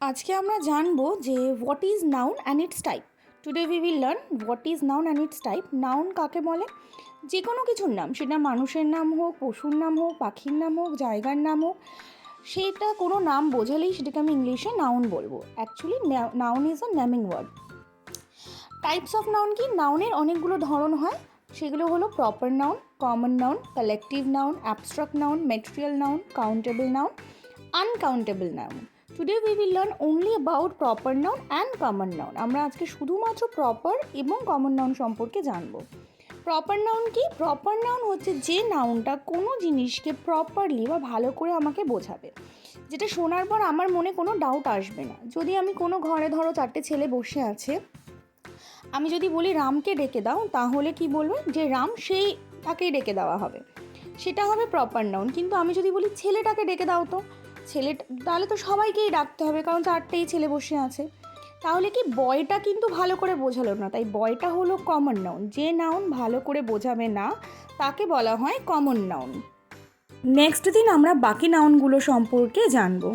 আজকে আমরা জানবো যে what is noun and it's type. Today we will learn what is noun and it's type. Noun কাকে বলে? যে কোনো কিছুর নাম, সেটা মানুষের নাম হোক, পশুর নাম হোক, পাখির নাম হোক, জায়গার নাম হোক, সেটা কোনো নাম বোঝালেই সেটাকে আমি ইংলিশে নাউন বলবো। Actually noun is a naming word. Types of noun কি? নাউনের অনেকগুলো ধরন হয়, সেগুলো হলো proper noun, common noun, collective noun, abstract noun, material noun, countable noun, uncountable noun. Today we will learn only about proper noun and common noun. আমরা আজকে শুধুমাত্র প্রপার এবং কমন নাউন সম্পর্কে জানবো। প্রপার নাউন কি? প্রপার নাউন হচ্ছে যে নাউনটা কোনো জিনিসকে প্রপারলি বা ভালো করে আমাকে বোঝাবে, যেটা শোনার পর আমার মনে কোনো ডাউট আসবে না। যদি আমি কোনো ঘরে ধরো 4টে ছেলে বসে আছে, আমি যদি বলি রামকে ডেকে দাও, তাহলে কি বলবে? যে রাম, সেই তাকেই ডেকে দেওয়া হবে, সেটা হবে প্রপার নাউন। কিন্তু আমি যদি বলি ছেলেটাকে ডেকে দাও, তো তাহলে তো সবাইকেই ডাকতে হবে, কারণ 4টেই ছেলে বসে আছে। তাহলে কি বয়টা কিন্তু ভালো করে বোঝালো না, তাই বয়টা হলো কমন নাউন। যে নাউন ভালো করে বোঝাবে না তাকে বলা হয় কমন নাউন। নেক্সট দিন আমরা বাকি নাউনগুলো সম্পর্কে জানবো।